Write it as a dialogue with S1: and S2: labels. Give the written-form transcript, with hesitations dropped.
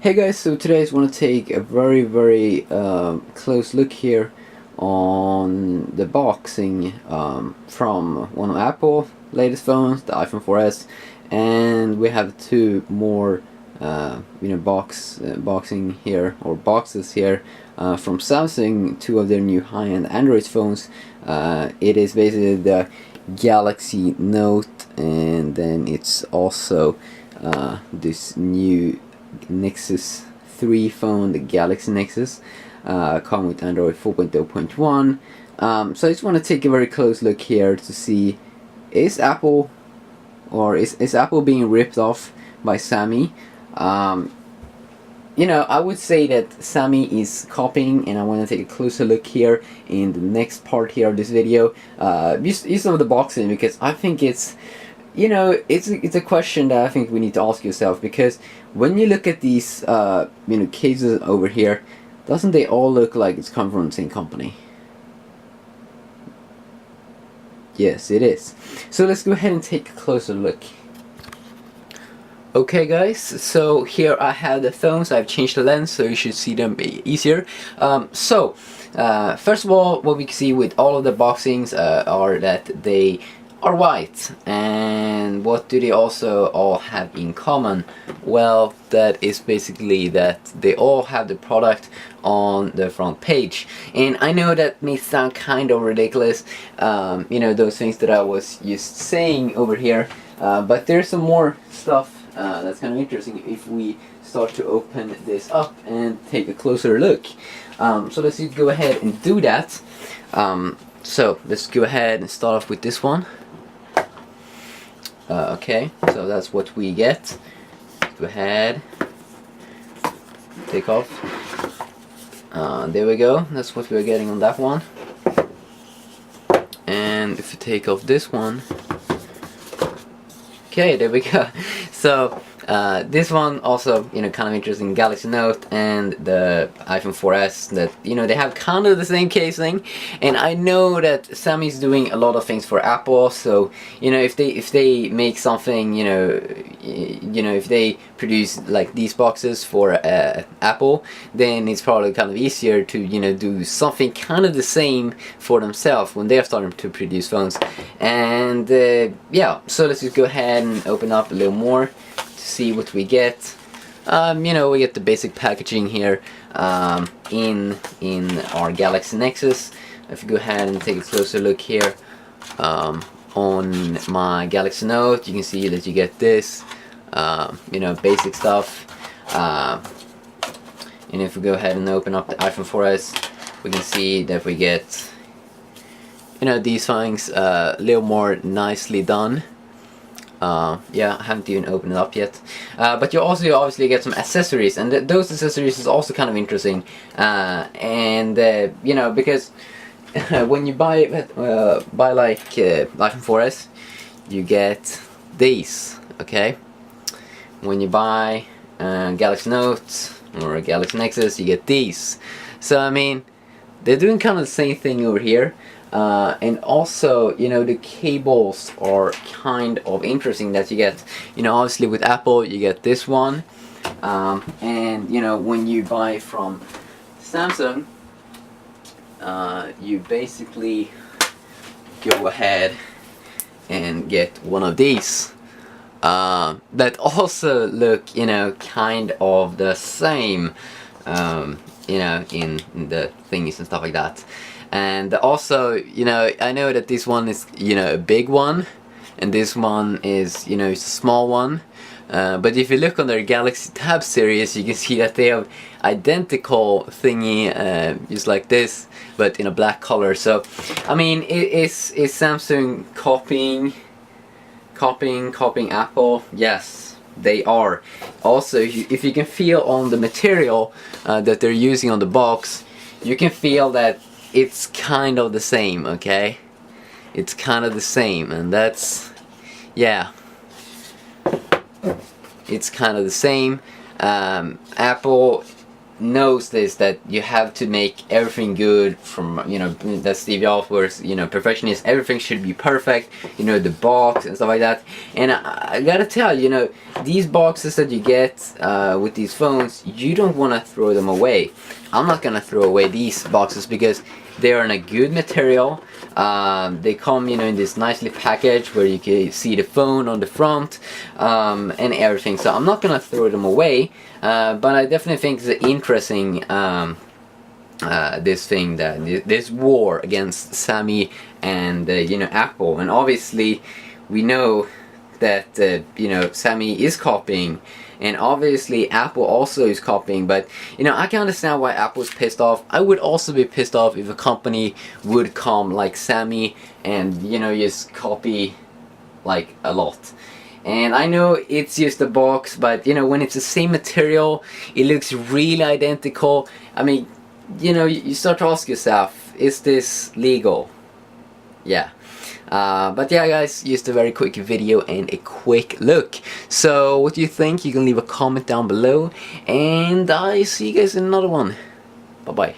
S1: Hey guys, so today I just want to take a very close look here on the boxing from one of Apple latest phones, the iPhone 4S, and we have two more boxing here, or boxes here, from Samsung, two of their new high-end Android phones. It is basically the Galaxy Note, and then it's also this new Nexus 3 phone, the Galaxy Nexus, come with Android 4.0.1. So I just want to take a very close look here to see, is Apple being ripped off by Xiaomi? I would say that Xiaomi is copying, and I want to take a closer look here in the next part here of this video. Use of the boxing, because I think it's a question that I think we need to ask yourself, because when you look at these cases over here, doesn't they all look like it's come from the same company? Yes, it is. So let's go ahead and take a closer look. Okay guys, so here I have the phones. I've changed the lens so you should see them easier. First of all, what we can see with all of the boxings are that they are white. And what do they also all have in common? Well, that is basically that they all have the product on the front page. And I know that may sound kind of ridiculous, those things that I was just saying over here, but there's some more stuff that's kind of interesting if we start to open this up and take a closer look. So let's go ahead and do that. So let's go ahead and start off with this one. Okay, so that's what we get. Go ahead, take off. There we go, that's what we're getting on that one. And if you take off this one, okay, there we go. So this one also, kind of interesting, Galaxy Note and the iPhone 4S, that they have kind of the same casing. And I know that Xiaomi's doing a lot of things for Apple, so if they make something, if they produce like these boxes for Apple, then it's probably kind of easier to do something kind of the same for themselves when they're starting to produce phones. And yeah, so let's just go ahead and open up a little more to see what we get. We get the basic packaging here in our Galaxy Nexus. If you go ahead and take a closer look here on my Galaxy Note, you can see that you get this, basic stuff. And if we go ahead and open up the iPhone 4S, we can see that we get these things a little more nicely done. Yeah, I haven't even opened it up yet. But you also obviously get some accessories, and those accessories is also kind of interesting. Because when you buy like iPhone 4S, you get these. Okay, when you buy Galaxy Note or Galaxy Nexus, you get these. So I mean, they're doing kind of the same thing over here. And also, the cables are kind of interesting that you get. Obviously with Apple, you get this one. And, when you buy from Samsung, you basically go ahead and get one of these. That also look, kind of the same, in the thingies and stuff like that. And also, I know that this one is, a big one, and this one is, it's a small one. But if you look on their Galaxy Tab series, you can see that they have identical thingy, just like this, but in a black color. So, I mean, is Samsung copying Apple? Yes, they are. Also, if you can feel on the material that they're using on the box, you can feel that it's kind of the same, okay? It's kind of the same, and that's, yeah, it's kind of the same. Apple knows this, that you have to make everything good from, you know, that Steve Jobs was, you know, perfectionist. Everything should be perfect, you know, the box and stuff like that. And I gotta tell you, know, these boxes that you get with these phones, you don't want to throw them away. I'm not gonna throw away these boxes because they are in a good material. They come, you know, in this nicely packaged where you can see the phone on the front and everything. So I'm not gonna throw them away, but I definitely think it's interesting. This thing, that this war against Sammy and you know, Apple, and obviously we know that you know, Sammy is copying, and obviously Apple also is copying. But you know, I can understand why Apple's pissed off. I would also be pissed off if a company would come like Sammy and, you know, just copy like a lot. And I know it's just a box, but you know, when it's the same material, it looks really identical. I mean, you know, you start to ask yourself, is this legal? Yeah. But yeah, guys, just a very quick video and a quick look. So what do you think? You can leave a comment down below, and I see you guys in another one. Bye bye.